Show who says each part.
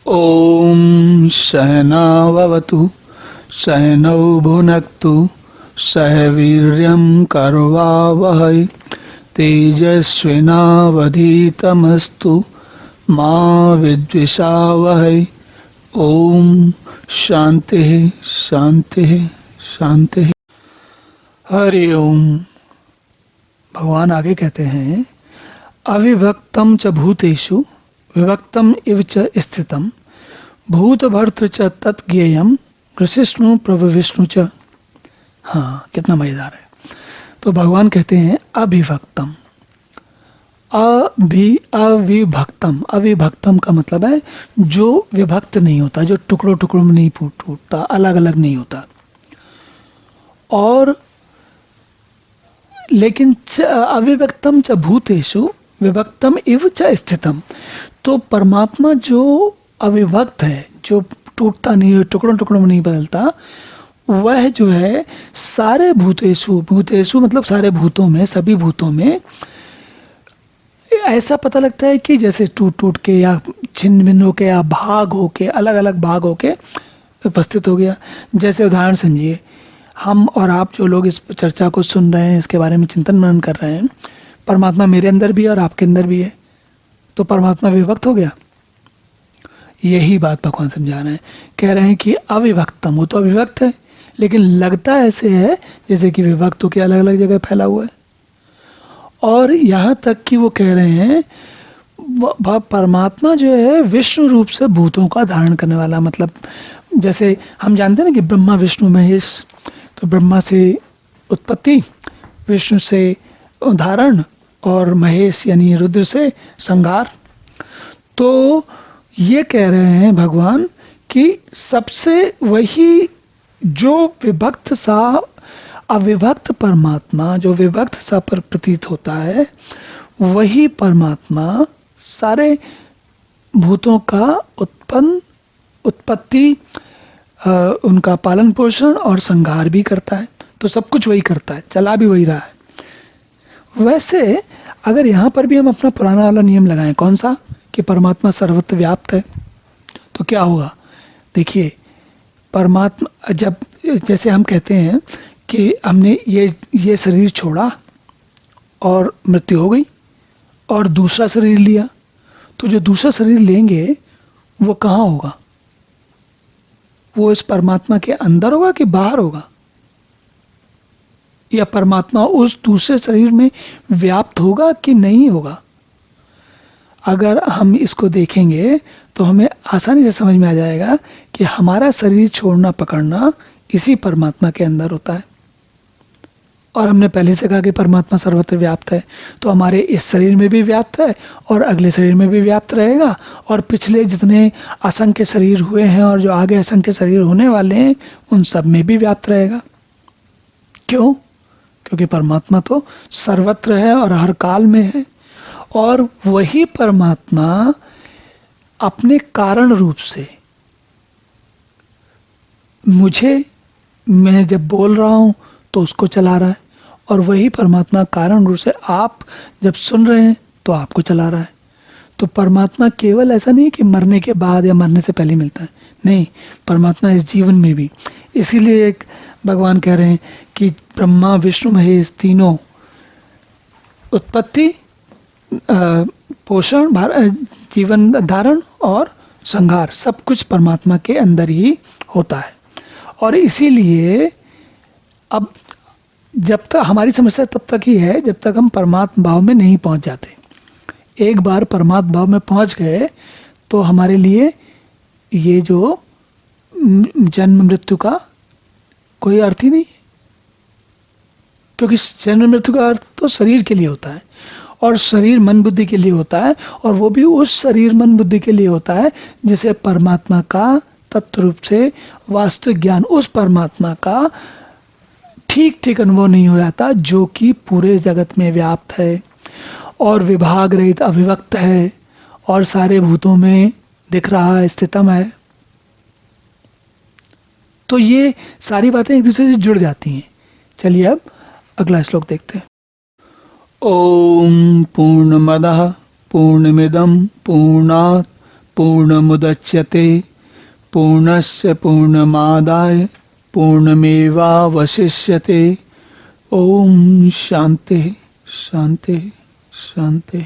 Speaker 1: ॐ सहनाववतु सहनौ भुनक्तु सह वीर्यं करवावहै तेजस्विनावधीतमस्तु मा विद्विषावहै। ॐ शांति शांति शांति। हरि ओम। भगवान आगे कहते हैं, अविभक्तं च भूतेषु विभक्तम इव च स्थितम भूत भर्तृ च तत्ज्ञेयम ग्रसिष्णु प्रभु विष्णु च। हाँ, कितना मजेदार है। तो भगवान कहते हैं अविभक्तम, अविभक्तम। अविभक्तम का मतलब है जो विभक्त नहीं होता, जो टुकड़ों टुकड़ों में नहीं टूटता, अलग अलग नहीं होता। और लेकिन अविभक्तम च भूतेषु विभक्तम इव च स्थितम। तो परमात्मा जो अविभक्त है, जो टूटता नहीं है, टुकड़ों टुकड़ों में नहीं बदलता, वह जो है सारे भूतेषु, भूतेषु मतलब सारे भूतों में, सभी भूतों में ऐसा पता लगता है कि जैसे टूट टूट के या छिन्न भिन्न होके या भाग होके, अलग अलग भाग होके उपस्थित हो गया। जैसे उदाहरण समझिए, हम और आप जो लोग इस चर्चा को सुन रहे हैं, इसके बारे में चिंतन मनन कर रहे हैं, परमात्मा मेरे अंदर भी है और आपके अंदर भी है, तो परमात्मा विभक्त हो गया। यही बात भगवान समझा रहे हैं। कह रहे हैं कि अविभक्तम, वो तो अविभक्त है, लेकिन लगता ऐसे है जैसे कि विभक्त होकर अलग अलग जगह फैला हुआ है। और यहाँ तक कि वो कह रहे हैं परमात्मा जो है विष्णु रूप से भूतों का धारण करने वाला। मतलब जैसे हम जानते हैं ना कि ब्रह्मा विष्णु महेश, तो ब्रह्मा से उत्पत्ति, विष्णु से धारण और महेश यानी रुद्र से संहार। तो ये कह रहे हैं भगवान कि सबसे वही जो विभक्त सा अविभक्त परमात्मा, जो विभक्त सा पर प्रतीत होता है, वही परमात्मा सारे भूतों का उत्पत्ति, उनका पालन पोषण और संहार भी करता है। तो सब कुछ वही करता है, चला भी वही रहा है। वैसे अगर यहाँ पर भी हम अपना पुराना वाला नियम लगाएं, कौन सा, कि परमात्मा सर्वत्र व्याप्त है, तो क्या होगा। देखिए, परमात्मा जब, जैसे हम कहते हैं कि हमने ये शरीर छोड़ा और मृत्यु हो गई और दूसरा शरीर लिया, तो जो दूसरा शरीर लेंगे वो कहाँ होगा, वो इस परमात्मा के अंदर होगा कि बाहर होगा, या परमात्मा उस दूसरे शरीर में व्याप्त होगा कि नहीं होगा। अगर हम इसको देखेंगे तो हमें आसानी से समझ में आ जाएगा कि हमारा शरीर छोड़ना पकड़ना इसी परमात्मा के अंदर होता है। और हमने पहले से कहा कि परमात्मा सर्वत्र व्याप्त है, तो हमारे इस शरीर में भी व्याप्त है और अगले शरीर में भी व्याप्त रहेगा, और पिछले जितने असंख्य शरीर हुए हैं और जो आगे असंख्य शरीर होने वाले हैं उन सब में भी व्याप्त रहेगा। क्यों? क्योंकि परमात्मा तो सर्वत्र है और हर काल में है। और वही परमात्मा अपने कारण रूप से मैं जब बोल रहा हूं तो उसको चला रहा है, और वही परमात्मा कारण रूप से आप जब सुन रहे हैं तो आपको चला रहा है। तो परमात्मा केवल ऐसा नहीं कि मरने के बाद या मरने से पहले मिलता है, नहीं, परमात्मा इस जीवन में भी। इसीलिए एक भगवान कह रहे हैं कि ब्रह्मा विष्णु महेश तीनों, उत्पत्ति, पोषण, जीवन धारण और संहार, सब कुछ परमात्मा के अंदर ही होता है। और इसीलिए अब जब तक हमारी समस्या तब तक ही है जब तक हम परमात्मा भाव में नहीं पहुंच जाते। एक बार परमात्मा भाव में पहुंच गए तो हमारे लिए ये जो जन्म मृत्यु का कोई अर्थ ही नहीं, क्योंकि जन्म मृत्यु का अर्थ तो शरीर के लिए होता है, और शरीर मन बुद्धि के लिए होता है, और वो भी उस शरीर मन बुद्धि के लिए होता है जिसे परमात्मा का तत्व रूप से वास्तविक ज्ञान, उस परमात्मा का ठीक ठीक अनुभव नहीं हो जाता, जो कि पूरे जगत में व्याप्त है और विभाग रहित अविभक्त है और सारे भूतों में दिख रहा है, स्थितम है। तो ये सारी बातें एक दूसरे से जुड़ जाती हैं। चलिए अब अगला श्लोक देखते हैं। ओम पूर्णमदः पूर्णमिदं पूर्णात् पूर्णमुदच्यते पूर्णस्य पूर्णमादाय पूर्णमेवावशिष्यते। ओम शांति शांति शांति।